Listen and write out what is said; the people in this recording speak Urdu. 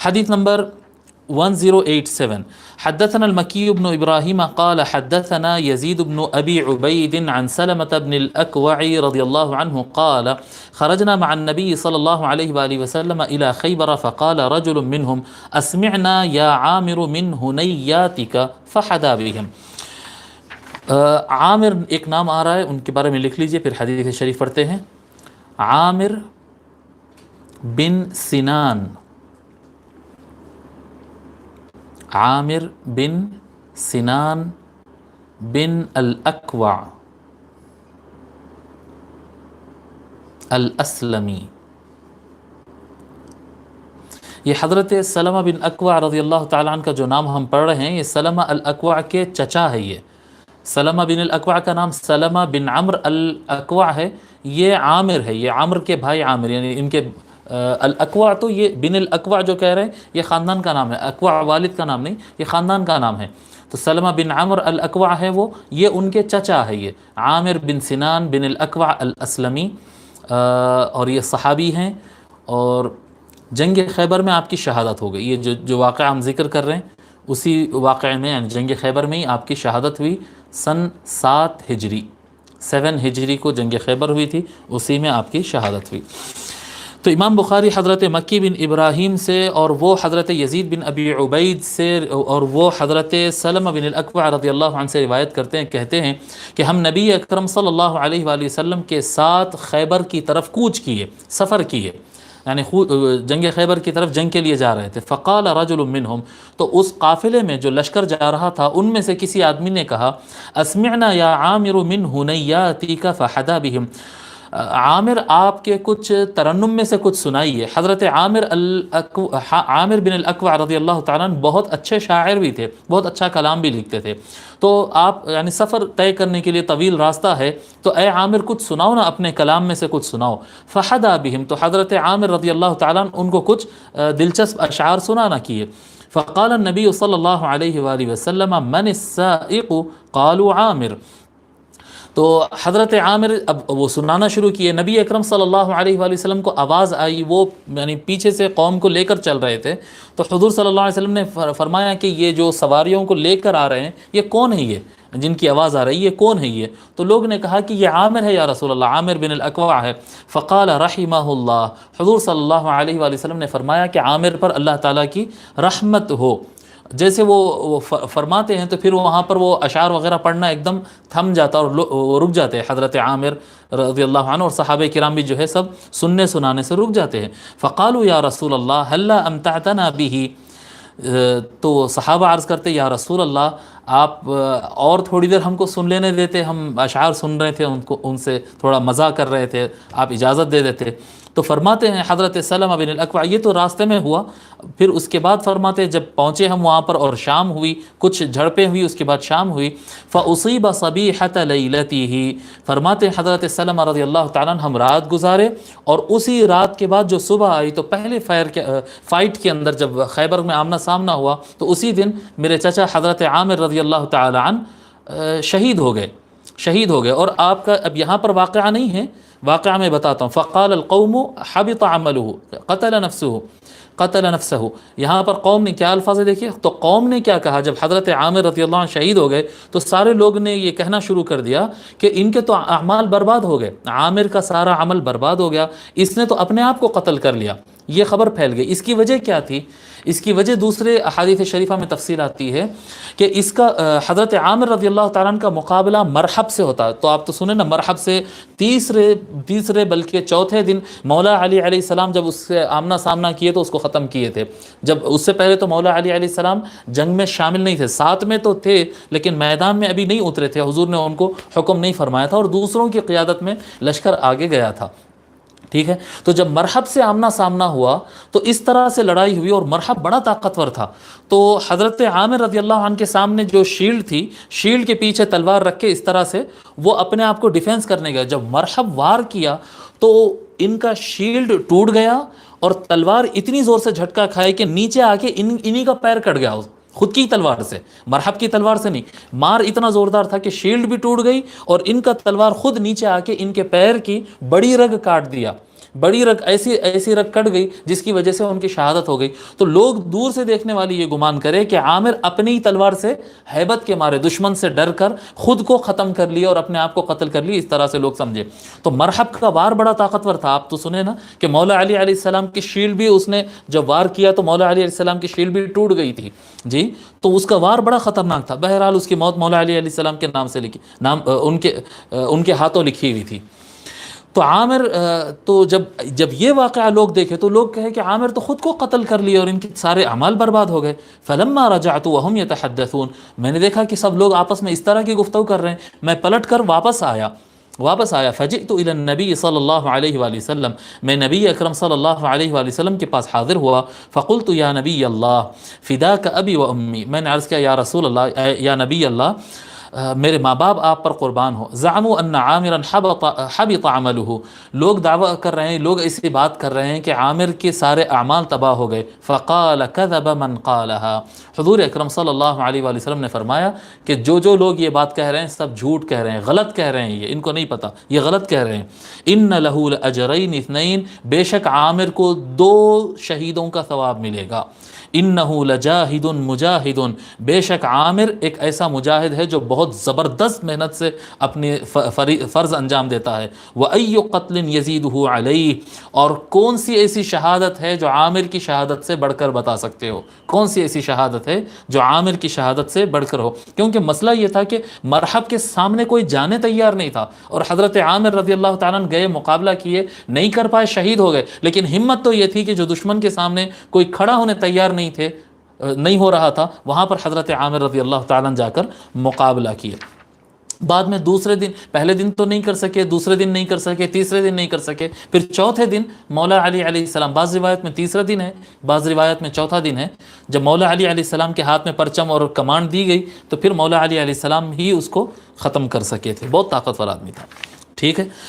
حدیث نمبر 1087 حدثنا المكي بن إبراهيم قال حدثنا يزيد بن أبي عبيد عن سلمة بن الأكوع رضي الله عنه قال خرجنا مع النبي صلى الله عليه وآله وسلم إلى خيبر فقال رجل منهم أسمعنا يا عامر من هنياتك فحدا بهم. عامر ایک نام آ رہا ہے، ان کے بارے میں لکھ لیجئے، پھر حدیث شریف پڑھتے ہیں. عامر بن سنان، عامر بن سنان بن الاکوع الاسلمی. یہ حضرت سلمہ بن اکوع رضی اللہ تعالیٰ عنہ کا جو نام ہم پڑھ رہے ہیں، یہ سلمہ الاکوع کے چچا ہے. یہ سلمہ بن الاکوع کا نام سلمہ بن عمر الاکوع ہے، یہ عامر ہے، یہ عامر کے بھائی عامر، یعنی ان کے الاکوع، تو یہ بن الاکوع جو کہہ رہے ہیں یہ خاندان کا نام ہے، اکوع والد کا نام نہیں، یہ خاندان کا نام ہے. تو سلمہ بن عمر الاکوع ہے وہ، یہ ان کے چچا ہے، یہ عامر بن سنان بن الاکوع الاسلمی، اور یہ صحابی ہیں. اور جنگ خیبر میں آپ کی شہادت ہو گئی. یہ جو واقعہ ہم ذکر کر رہے ہیں اسی واقعے میں، یعنی جنگ خیبر میں ہی آپ کی شہادت ہوئی. سن 7 ہجری کو جنگ خیبر ہوئی تھی، اسی میں آپ کی شہادت ہوئی. تو امام بخاری حضرت مکی بن ابراہیم سے، اور وہ حضرت یزید بن ابی عبید سے، اور وہ حضرت سلمہ بن الاکوع رضی اللہ عنہ سے روایت کرتے ہیں، کہتے ہیں کہ ہم نبی اکرم صلی اللہ علیہ وآلہ وسلم کے ساتھ خیبر کی طرف کوچ کیے، سفر کیے، یعنی جنگ خیبر کی طرف جنگ کے لیے جا رہے تھے. فقال رجل منہم، تو اس قافلے میں جو لشکر جا رہا تھا ان میں سے کسی آدمی نے کہا اسمعنا یا عامر من ہنیاتک فحدا بہم، عامر آپ کے کچھ ترنم میں سے کچھ سنائیے. حضرت عامر بن الاکوع رضی اللہ تعالیٰ عنہ بہت اچھے شاعر بھی تھے، بہت اچھا کلام بھی لکھتے تھے. تو آپ یعنی سفر طے کرنے کے لیے طویل راستہ ہے، تو اے عامر کچھ سناؤ نا، اپنے کلام میں سے کچھ سناؤ. فحدا بہم، تو حضرت عامر رضی اللہ تعالیٰ عنہ ان کو کچھ دلچسپ اشعار سنانا کیے. فقال النبی صلی اللہ علیہ وآلہ وسلم من السائق قالوا عامر. تو حضرت عامر اب وہ سنانا شروع کیے. نبی اکرم صلی اللہ علیہ وآلہ وسلم کو آواز آئی، وہ یعنی پیچھے سے قوم کو لے کر چل رہے تھے. تو حضور صلی اللہ علیہ وسلم نے فرمایا کہ یہ جو سواریوں کو لے کر آ رہے ہیں یہ کون ہے، یہ جن کی آواز آ رہی ہے یہ کون ہے یہ؟ تو لوگ نے کہا کہ یہ عامر ہے یا رسول اللہ، عامر بن الاکوع ہے. فقال رحمہ اللہ، حضور صلی اللہ علیہ وآلہ وسلم نے فرمایا کہ عامر پر اللہ تعالیٰ کی رحمت ہو. جیسے وہ فرماتے ہیں تو پھر وہاں پر وہ اشعار وغیرہ پڑھنا ایک دم تھم جاتا اور رک جاتے ہیں. حضرت عامر رضی اللہ عنہ اور صحابہ کرام بھی جو ہے سب سننے سنانے سے رک جاتے ہیں. فقالوا یا رسول اللہ ہلا امتعتنا به، تو صحابہ عرض کرتے یا رسول اللہ آپ اور تھوڑی دیر ہم کو سن لینے دیتے، ہم اشعار سن رہے تھے، ان سے تھوڑا مزہ کر رہے تھے، آپ اجازت دے دیتے. تو فرماتے ہیں حضرت سلمہ بن الاکوع، یہ تو راستے میں ہوا، پھر اس کے بعد فرماتے ہیں جب پہنچے ہم وہاں پر اور شام ہوئی، کچھ جھڑپیں ہوئی، اس کے بعد شام ہوئی. فاصیب صبیحۃ لیلتہ، فرماتے ہیں حضرت سلمہ رضی اللہ تعالیٰ عنہ ہم رات گزارے، اور اسی رات کے بعد جو صبح آئی تو پہلے فائٹ کے اندر جب خیبر میں آمنا سامنا ہوا تو اسی دن میرے چچا حضرت عامر رضی اللہ تعالیٰ عنہ شہید ہو گئے. اور آپ کا اب یہاں پر واقعہ نہیں ہے، واقعہ میں بتاتا ہوں. فقال القوم حبط عمله قتل نفسه، یہاں پر قوم نے کیا الفاظ دیکھیے، تو قوم نے کیا کہا جب حضرت عامر رضی اللہ عنہ شہید ہو گئے تو سارے لوگ نے یہ کہنا شروع کر دیا کہ ان کے تو اعمال برباد ہو گئے، عامر کا سارا عمل برباد ہو گیا، اس نے تو اپنے آپ کو قتل کر لیا. یہ خبر پھیل گئی. اس کی وجہ کیا تھی؟ اس کی وجہ دوسرے احادیث شریفہ میں تفصیل آتی ہے کہ اس کا حضرت عامر رضی اللہ تعالیٰ عنہ کا مقابلہ مرحب سے ہوتا ہے. تو آپ تو سنیں نا، مرحب سے تیسرے بلکہ چوتھے دن مولا علی علیہ السلام جب اس سے آمنا سامنا کیے تو اس کو ختم کیے تھے. جب اس سے پہلے تو مولا علی علیہ السلام جنگ میں شامل نہیں تھے، ساتھ میں تو تھے لیکن میدان میں ابھی نہیں اترے تھے، حضور نے ان کو حکم نہیں فرمایا تھا، اور دوسروں کی قیادت میں لشکر آگے گیا تھا. ٹھیک ہے، تو جب مرحب سے آمنا سامنا ہوا تو اس طرح سے لڑائی ہوئی، اور مرحب بڑا طاقتور تھا. تو حضرت عامر رضی اللہ عنہ کے سامنے جو شیلڈ تھی، شیلڈ کے پیچھے تلوار رکھ کے اس طرح سے وہ اپنے آپ کو ڈیفینس کرنے گئے. جب مرحب وار کیا تو ان کا شیلڈ ٹوٹ گیا اور تلوار اتنی زور سے جھٹکا کھائے کہ نیچے آ کے انہی کا پیر کٹ گیا، خود کی تلوار سے، مرحب کی تلوار سے نہیں. مار اتنا زوردار تھا کہ شیلڈ بھی ٹوٹ گئی اور ان کا تلوار خود نیچے آ کے ان کے پیر کی بڑی رگ کاٹ دیا. بڑی رگ ایسی رگ کٹ گئی جس کی وجہ سے ان کی شہادت ہو گئی. تو لوگ دور سے دیکھنے والی یہ گمان کرے کہ عامر اپنی ہی تلوار سے ہیبت کے مارے دشمن سے ڈر کر خود کو ختم کر لیا اور اپنے آپ کو قتل کر لی، اس طرح سے لوگ سمجھے. تو مرحب کا وار بڑا طاقتور تھا. آپ تو سنیں نا کہ مولا علی علیہ السلام کی شیلڈ بھی اس نے جب وار کیا تو مولا علی علیہ السلام کی شیلڈ بھی ٹوٹ گئی تھی جی. تو اس کا وار بڑا خطرناک تھا. بہرحال اس کی موت مولا علی علیہ السلام کے نام سے لکھی، ان کے ہاتھوں لکھی ہوئی تھی. تو عامر تو جب یہ واقعہ لوگ دیکھے تو لوگ کہے کہ عامر تو خود کو قتل کر لیے اور ان کے سارے اعمال برباد ہو گئے. فلما رجعت وهم يتحدثون، میں نے دیکھا کہ سب لوگ آپس میں اس طرح کی گفتگو کر رہے ہیں، میں پلٹ کر واپس آیا. فجئت الى النبی صلی اللہ علیہ وآلہ وسلم، میں نبی اکرم صلی اللہ علیہ وآلہ وسلم کے پاس حاضر ہوا. فقلت یا نبی اللہ فداک ابی و امی، میں نے عرض کیا یا رسول اللہ، یا نبی اللہ میرے ماں باپ آپ پر قربان ہو. زعموا ان عامرا حبط عمله، لوگ دعویٰ کر رہے ہیں، لوگ ایسی بات کر رہے ہیں کہ عامر کے سارے اعمال تباہ ہو گئے. فقال كذب من قالها، حضور اکرم صلی اللہ علیہ وآلہ وسلم نے فرمایا کہ جو لوگ یہ بات کہہ رہے ہیں سب جھوٹ کہہ رہے ہیں، غلط کہہ رہے ہیں، یہ ان کو نہیں پتہ، یہ غلط کہہ رہے ہیں. ان له لاجرین اثنین، بے شک عامر کو 2 شہیدوں کا ثواب ملے گا. انہو لجاہد مجاہد، بے شک عامر ایک ایسا مجاہد ہے جو بہت زبردست محنت سے اپنے فرض انجام دیتا ہے. وَأَيُّ قَتْلٍ يَزِيدُهُ عَلَيْهِ، اور کون سی ایسی شہادت ہے جو عامر کی شہادت سے بڑھ کر بتا سکتے ہو؟ کون سی ایسی شہادت ہے جو عامر کی شہادت سے بڑھ کر ہو؟ کیونکہ مسئلہ یہ تھا کہ مرحب کے سامنے کوئی جانے تیار نہیں تھا، اور حضرت عامر رضی اللہ تعالیٰ عنہ گئے، مقابلہ کیے، نہیں کر پائے، شہید ہو گئے. لیکن ہمت تو یہ تھی کہ جو دشمن کے سامنے کوئی کھڑا ہونے تیار نہیں ہو رہا تھا، وہاں پر حضرت عامر رضی اللہ تعالیٰ عنہ جا کر مقابلہ کیے. بعد میں دوسرے دن، پہلے دن تو نہیں کر سکے، دوسرے دن نہیں کر سکے، تیسرے دن نہیں کر سکے، پھر چوتھے دن مولا علی علیہ السلام، بعض روایت میں تیسرا دن ہے، بعض روایت میں چوتھا دن ہے، جب مولا علی علیہ السلام کے ہاتھ میں پرچم اور کمانڈ دی گئی تو پھر مولا علی علیہ السلام ہی اس کو ختم کر سکے تھے. بہت طاقتور آدمی تھا. ٹھیک ہے.